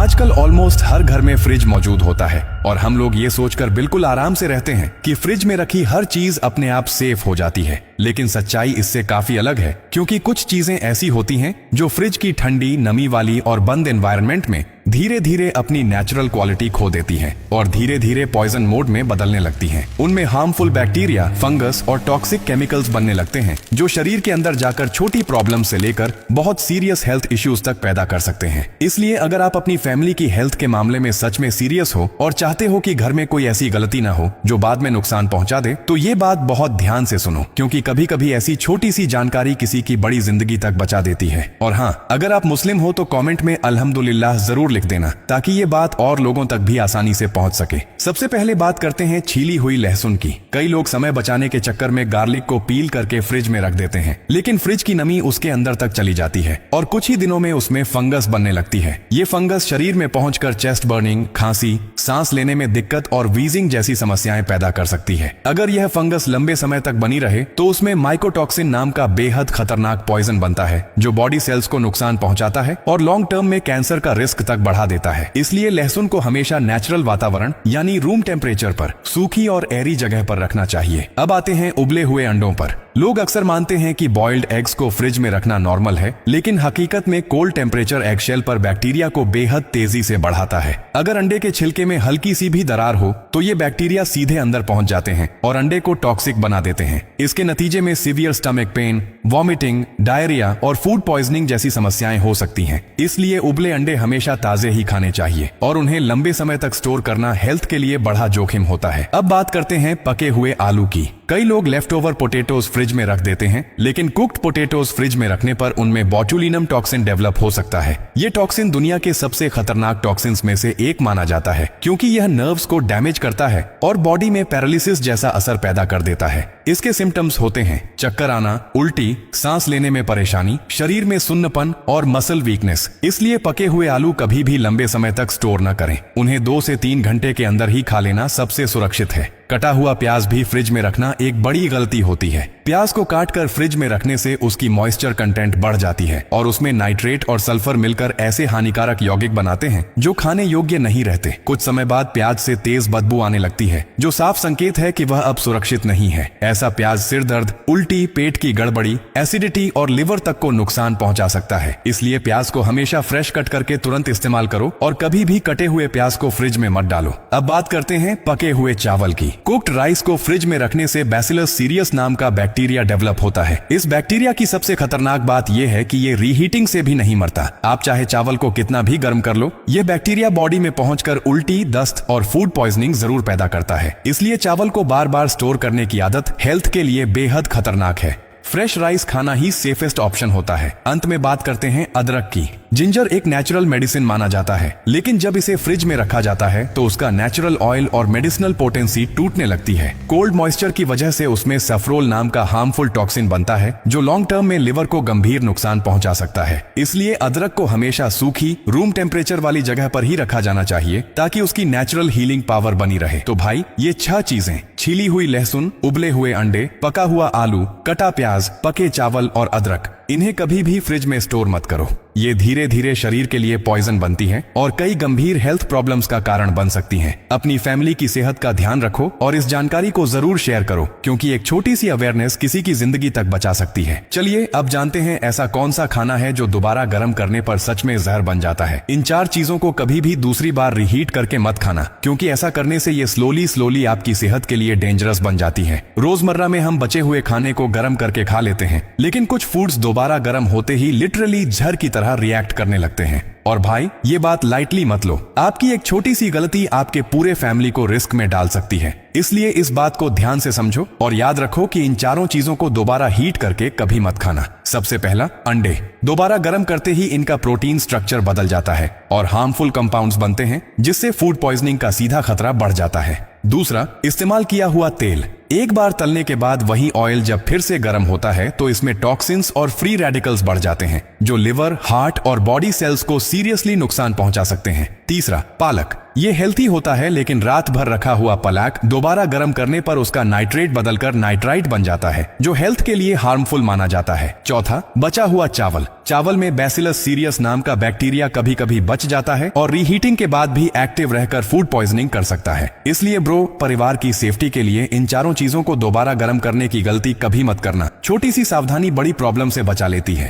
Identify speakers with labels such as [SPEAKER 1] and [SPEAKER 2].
[SPEAKER 1] आजकल ऑलमोस्ट हर घर में फ्रिज मौजूद होता है और हम लोग ये सोचकर बिल्कुल आराम से रहते हैं कि फ्रिज में रखी हर चीज अपने आप सेफ हो जाती है। लेकिन सच्चाई इससे काफी अलग है, क्योंकि कुछ चीजें ऐसी होती हैं जो फ्रिज की ठंडी, नमी वाली और बंद एनवायरनमेंट में धीरे धीरे अपनी नेचुरल क्वालिटी खो देती हैं और धीरे धीरे पॉइजन मोड में बदलने लगती हैं। उनमें हार्मफुल बैक्टीरिया, फंगस और टॉक्सिक केमिकल्स बनने लगते हैं जो शरीर के अंदर जाकर छोटी प्रॉब्लम से लेकर बहुत सीरियस हेल्थ इश्यूज तक पैदा कर सकते हैं। इसलिए अगर आप अपनी फैमिली की हेल्थ के मामले में सच में सीरियस हो और चाहते हो कि घर में कोई ऐसी गलती ना हो जो बाद में नुकसान पहुंचा दे, तो ये बात बहुत ध्यान से सुनो, क्योंकि कभी कभी ऐसी छोटी सी जानकारी किसी की बड़ी जिंदगी तक बचा देती है। और हाँ, अगर आप मुस्लिम हो तो कमेंट में अल्हम्दुलिल्लाह जरूर लिख देना, ताकि ये बात और लोगों तक भी आसानी से पहुंच सके। सबसे पहले बात करते हैं छीली हुई लहसुन की। कई लोग समय बचाने के चक्कर में गार्लिक को पील करके फ्रिज में रख देते हैं, लेकिन फ्रिज की नमी उसके अंदर तक चली जाती है और कुछ ही दिनों में उसमें फंगस बनने लगती है। ये फंगस शरीर में पहुंचकर चेस्ट बर्निंग, खांसी, सांस लेने में दिक्कत और वीजिंग जैसी समस्याएं पैदा कर सकती है। अगर यह फंगस लंबे समय तक बनी रहे तो उसमें माइकोटॉक्सिन नाम का बेहद खतरनाक पॉइजन बनता है जो बॉडी सेल्स को नुकसान पहुंचाता है और लॉन्ग टर्म में कैंसर का रिस्क तक बढ़ा देता है। इसलिए लहसुन को हमेशा नेचुरल वातावरण यानी रूम टेम्परेचर पर, सूखी और एरी जगह पर रखना चाहिए। अब आते हैं उबले हुए अंडों पर। लोग अक्सर मानते हैं कि बॉइल्ड एग्स को फ्रिज में रखना नॉर्मल है, लेकिन हकीकत में कोल्ड टेम्परेचर एग शेल पर बैक्टीरिया को बेहद तेजी से बढ़ाता है। अगर अंडे के छिलके में हल्की सी भी दरार हो तो ये बैक्टीरिया सीधे अंदर पहुंच जाते हैं और अंडे को टॉक्सिक बना देते हैं। इसके नतीजे में severe stomach pain, vomiting, diarrhoea और फूड पॉइजनिंग जैसी समस्याएं हो सकती हैं। इसलिए उबले अंडे हमेशा ताजे ही खाने चाहिए और उन्हें लंबे समय तक स्टोर करना हेल्थ के लिए बड़ा जोखिम होता है। अब बात करते हैं पके हुए आलू की। कई लोग लेफ्ट ओवर पोटेटोज फ्रिज में रख देते हैं, लेकिन कुक्ड पोटेटोज फ्रिज में रखने पर उनमें बॉटुलिनम टॉक्सिन डेवलप हो सकता है। ये टॉक्सिन दुनिया के सबसे खतरनाक टॉक्सिन्स में से एक माना जाता है, क्योंकि यह नर्व्स को डैमेज करता है और बॉडी में पैरालिसिस जैसा असर पैदा कर देता है। इसके सिम्टम्स होते हैं चक्कर आना, उल्टी, सांस लेने में परेशानी, शरीर में सुन्नपन और मसल वीकनेस। इसलिए पके हुए आलू कभी भी लंबे समय तक स्टोर न करें। उन्हें 2 से 3 घंटे के अंदर ही खा लेना सबसे सुरक्षित है। कटा हुआ प्याज भी फ्रिज में रखना एक बड़ी गलती होती है। प्याज को काटकर फ्रिज में रखने से उसकी मॉइस्चर कंटेंट बढ़ जाती है और उसमें नाइट्रेट और सल्फर मिलकर ऐसे हानिकारक यौगिक बनाते हैं जो खाने योग्य नहीं रहते। कुछ समय बाद प्याज से तेज बदबू आने लगती है, जो साफ संकेत है कि वह अब सुरक्षित नहीं है। ऐसा प्याज सिर दर्द, उल्टी, पेट की गड़बड़ी, एसिडिटी और लिवर तक को नुकसान पहुंचा सकता है। इसलिए प्याज को हमेशा फ्रेश कट करके तुरंत इस्तेमाल करो और कभी भी कटे हुए प्याज को फ्रिज में मत डालो। अब बात करते हैं पके हुए चावल की। कुक्ड राइस को फ्रिज में रखने से बैसिलस सीरियस नाम का बैक्टीरिया डेवलप होता है। इस बैक्टीरिया की सबसे खतरनाक बात यह है कि ये रीहीटिंग से भी नहीं मरता। आप चाहे चावल को कितना भी गर्म कर लो, ये बैक्टीरिया बॉडी में पहुंचकर उल्टी, दस्त और फूड पॉइजनिंग जरूर पैदा करता है। इसलिए चावल को बार बार स्टोर करने की आदत हेल्थ के लिए बेहद खतरनाक है। फ्रेश राइस खाना ही सेफेस्ट ऑप्शन होता है। अंत में बात करते हैं अदरक की। जिंजर एक नेचुरल मेडिसिन माना जाता है, लेकिन जब इसे फ्रिज में रखा जाता है तो उसका नेचुरल ऑयल और मेडिसिनल पोटेंसी टूटने लगती है। कोल्ड मॉइस्चर की वजह से उसमें सफ्रोल नाम का हार्मफुल टॉक्सिन बनता है जो लॉन्ग टर्म में लिवर को गंभीर नुकसान पहुंचा सकता है। इसलिए अदरक को हमेशा सूखी, रूम टेम्परेचर वाली जगह पर ही रखा जाना चाहिए ताकि उसकी नेचुरल हीलिंग पावर बनी रहे। तो भाई, ये 6 चीजें, छीली हुई लहसुन, उबले हुए अंडे, पका हुआ आलू, कटा प्याज, पके चावल और अदरक, इन्हें कभी भी फ्रिज में स्टोर मत करो। ये धीरे धीरे शरीर के लिए पॉइजन बनती हैं और कई गंभीर हेल्थ प्रॉब्लम्स का कारण बन सकती हैं। अपनी फैमिली की सेहत का ध्यान रखो और इस जानकारी को जरूर शेयर करो, क्योंकि एक छोटी सी अवेयरनेस किसी की जिंदगी तक बचा सकती है। चलिए अब जानते हैं ऐसा कौन सा खाना है जो दोबारा गर्म करने पर सच में जहर बन जाता है। इन 4 चीजों को कभी भी दूसरी बार रिहीट करके मत खाना, क्योंकि ऐसा करने से ये स्लोली आपकी सेहत के लिए डेंजरस बन जाती है। रोजमर्रा में हम बचे हुए खाने को गर्म करके खा लेते हैं, लेकिन कुछ फूड्स दोबारा गर्म होते ही लिटरली जहर की तरह रिएक्ट करने लगते हैं। और भाई, ये बात लाइटली मत लो। आपकी एक छोटी सी गलती आपके पूरे फैमिली को रिस्क में डाल सकती है। इसलिए इस बात को ध्यान से समझो और याद रखो कि इन 4 चीजों को दोबारा हीट करके कभी मत खाना। सबसे पहला, अंडे। दोबारा गर्म करते ही इनका प्रोटीन स्ट्रक्चर बदल जाता है और हार्मफुल कंपाउंड्स बनते हैं, जिससे फूड पॉइजनिंग का सीधा खतरा बढ़ जाता है। दूसरा, इस्तेमाल किया हुआ तेल। एक बार तलने के बाद वही ऑयल जब फिर से गर्म होता है तो इसमें टॉक्सिन्स और फ्री रेडिकल्स बढ़ जाते हैं जो लिवर, हार्ट और बॉडी सेल्स को सीरियसली नुकसान पहुंचा सकते हैं। तीसरा, पालक। ये हेल्थी होता है, लेकिन रात भर रखा हुआ पलाक दोबारा गर्म करने पर उसका नाइट्रेट बदलकर नाइट्राइट बन जाता है, जो हेल्थ के लिए हार्मफुल माना जाता है। चौथा, बचा हुआ चावल। चावल में बैसिलस सीरियस नाम का बैक्टीरिया कभी कभी बच जाता है और रीहीटिंग के बाद भी एक्टिव रहकर फूड पॉइजनिंग कर सकता है। इसलिए ब्रो, परिवार की सेफ्टी के लिए इन चारों चीजों को दोबारा गर्म करने की गलती कभी मत करना। छोटी सी सावधानी बड़ी प्रॉब्लम से बचा लेती है।